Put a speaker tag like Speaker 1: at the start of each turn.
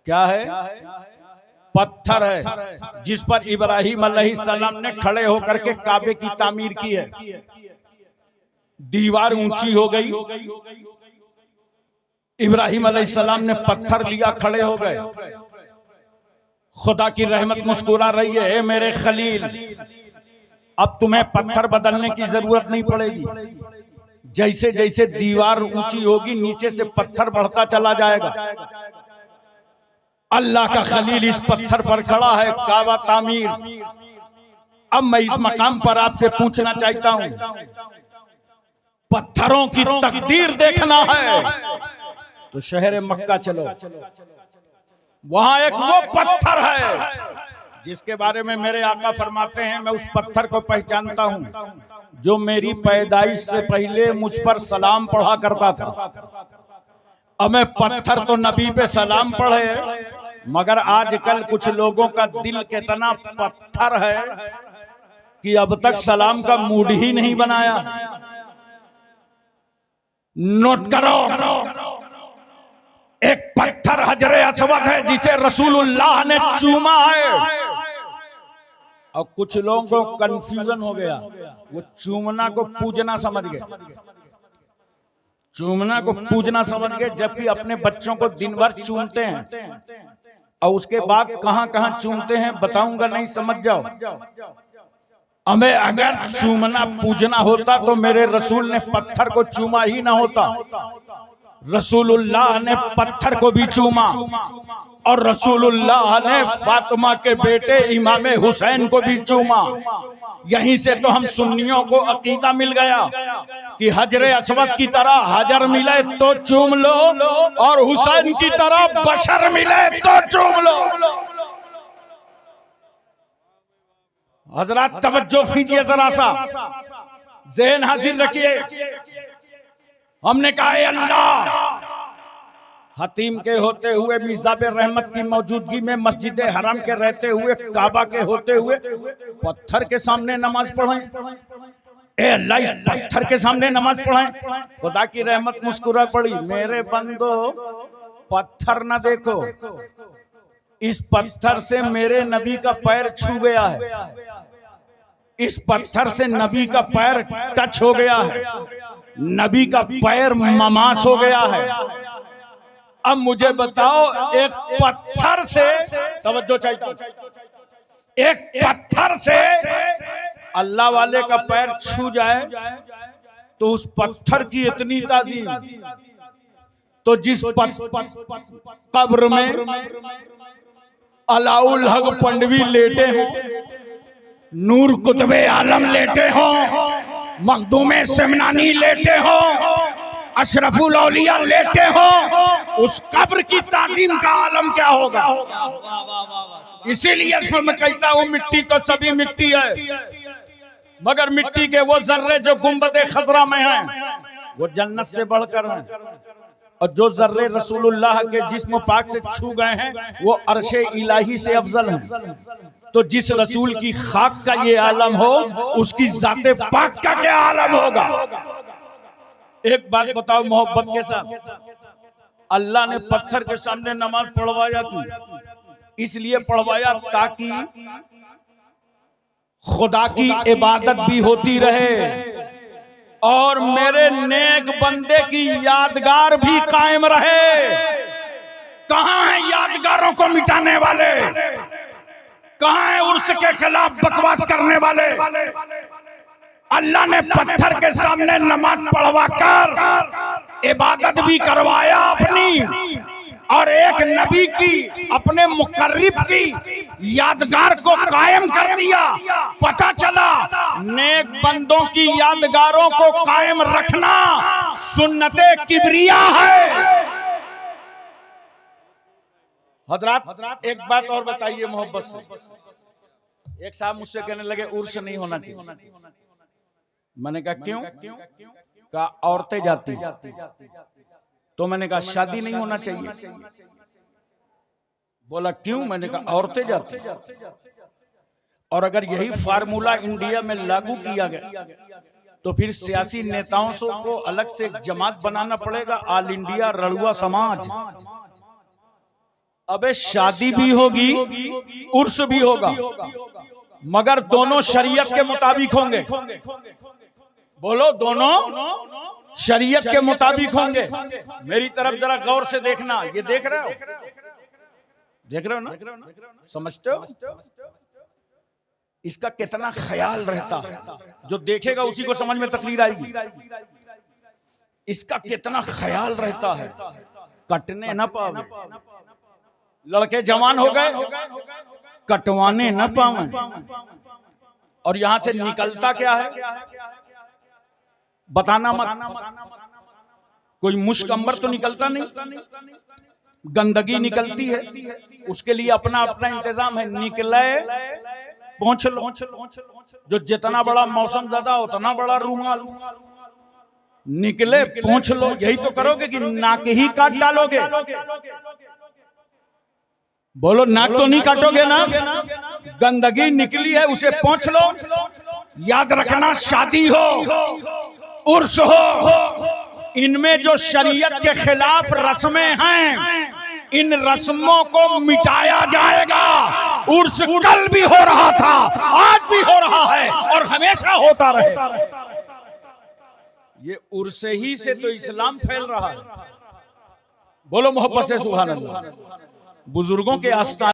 Speaker 1: क्या है? पत्थर है जिस पर इब्राहिम अलैहिस्सलाम ने खड़े होकर के काबे की तामीर की है। दीवार ऊंची हो गई, इब्राहिम अलैहिस्सलाम ने पत्थर लिया, खड़े हो गए। खुदा की रहमत मुस्कुरा रही है, मेरे खलील अब तुम्हें पत्थर बदलने की जरूरत नहीं पड़ेगी। जैसे जैसे दीवार ऊंची होगी नीचे से पत्थर बढ़ता चला जाएगा। अल्लाह का खलील इस पत्थर पर खड़ा है, काबा तामीर। अब मैं इस मकाम पर आपसे पूछना चाहता हूं, पत्थरों की तकदीर देखना है तो शहर मक्का चलो। वहां एक वो पत्थर है जिसके बारे में मेरे आका फरमाते हैं, मैं उस पत्थर को पहचानता हूं जो मेरी पैदाइश से पहले मुझ पर सलाम पढ़ा करता था। अब मैं पत्थर तो नबी पे सलाम पढ़े, मगर आजकल कुछ लोगों का दिल कितना पत्थर है कि अब तक सलाम का मूड ही नहीं बनाया। नोट करो, एक पत्थर हजरे अस्वद है जिसे रसूलुल्लाह ने चूमा है। और कुछ लोगों को कंफ्यूजन हो गया, वो चूमना को पूजना समझ गए, चूमना को पूजना समझ गए, जबकि अपने बच्चों को दिन भर चूमते हैं और उसके बाद कहां कहां चूमते हैं बताऊंगा, नहीं समझ जाओ। हमें अगर चूमना पूजना होता तो मेरे रसूल ने पत्थर को चूमा ही ना होता। रसूलुल्लाह ने पत्थर को भी चूमा और रसूलुल्लाह ने फातिमा के बेटे इमाम हुसैन को भी चूमा। यहीं से तो हम सुन्नियों को अकीदा मिल गया कि हजरे अस्वद की तरह हजर मिले तो चूम लो और हुसैन की तरह बशर मिले तो चूम लो। हजरत तवज्जो कीजिए जरा सा, ज़हन हाजिर रखिए। हमने कहा अल्लाह, हतीम के होते हुए, मिज़ाब रहमत की मौजूदगी में, मस्जिद हराम के रहते हुए, काबा के होते हुए पत्थर के सामने नमाज पढ़ें। ए अल्लाह, इस पत्थर के सामने नमाज पढ़ें। खुदा की रहमत मुस्कुरा पड़ी, मेरे बंदो पत्थर ना देखो, इस पत्थर से मेरे नबी का पैर छू गया है, इस पत्थर से नबी का पैर टच हो गया है, नबी का पैर ममास हो गया है। अब मुझे बताओ, एक पत्थर से, तवज्जो चाहिए, एक पत्थर से अल्लाह वाले का पैर छू जाए तो उस पत्थर की इतनी ताजीम, तो जिस कब्र में अलाउल हक पंडवी लेटे हों, नूर कुतबे आलम लेटे हों, मखदूमे सिमनानी लेटे हों, अशरफुल औलिया लेटे हों, उस कब्र की ताजीम का आलम क्या होगा। इसीलिए मैं कहता हूं, मिट्टी तो सभी मिट्टी है, मगर मिट्टी के वो जर्रे जो गुंबदे खजरा में हैं वो जन्नत से बढ़कर हैं, और जो जर्रे रसूलुल्लाह के जिस्म पाक से छू गए हैं वो अर्शे इलाही से अफजल हैं। तो जिस रसूल की खाक का ये आलम हो, उसकी जाते पाक का क्या आलम होगा। एक बात बताओ मोहब्बत के साथ, अल्लाह ने पत्थर के सामने नमाज पढ़वाया क्यों? इसलिए पढ़वाया ताकि खुदा की इबादत भी होती रहे और मेरे नेक बंदे की यादगार भी कायम रहे। कहां है यादगारों को मिटाने वाले, कहां है उर्स के खिलाफ बकवास करने वाले। अल्लाह ने पत्थर के सामने नमाज पढ़वा कर इबादत भी करवाया अपनी, और एक नबी की, अपने मुकर्रिब की यादगार को कायम कर दिया। पता चला नेक बंदों की यादगारों को कायम रखना सुन्नते किबरिया है। हजरात एक बात और बताइए मोहब्बत से। एक साहब मुझसे कहने लगे उर्स नहीं होना चाहिए। मैंने कहा क्यों? कहा औरतें जाती। तो मैंने कहा शादी नहीं होना चाहिए। बोला क्यों? मैंने कहा औरतें जाती। और अगर यही फार्मूला इंडिया में लागू किया गया तो फिर सियासी नेताओं को अलग से एक जमात बनाना पड़ेगा, ऑल इंडिया रड़ुआ समाज। अबे शादी भी होगी, उर्स भी होगा, मगर दोनों शरीयत के मुताबिक होंगे। बोलो, दोनों शरीयत के मुताबिक होंगे। मेरी तरफ जरा गौर से देखना। ये देख रहे हो? देख रहे हो ना? समझते हो? इसका कितना ख्याल रहता है। जो देखेगा उसी को समझ में तकलीर आएगी। इसका कितना ख्याल रहता है, कटने न पावे। लड़के जवान हो गए, कटवाने न पावे। और यहां से निकलता क्या है बताना मत। कोई मुश्क-अंबर तो निकलता नहीं, गंदगी निकलती है। उसके लिए अपना अपना इंतजाम है। निकले पहुंच लो। जो जितना बड़ा मौसम ज्यादा उतना बड़ा रूमाल। निकले पहुंच लो। यही तो करोगे कि नाक ही काट डालोगे? बोलो, नाक तो नहीं काटोगे ना? गंदगी निकली है, उसे पहुंच लो। याद रखना, शादी हो, उर्स हो, इनमें जो शरीयत के खिलाफ रस्में हैं, इन रस्मों को मिटाया जाएगा। उर्स कल भी हो रहा था, आज भी हो रहा है और हमेशा होता रहेगा। ये उर्स ही से तो इस्लाम फैल रहा है। बोलो मोहब्बत से सुभान अल्लाह। बुजुर्गों के आस्थान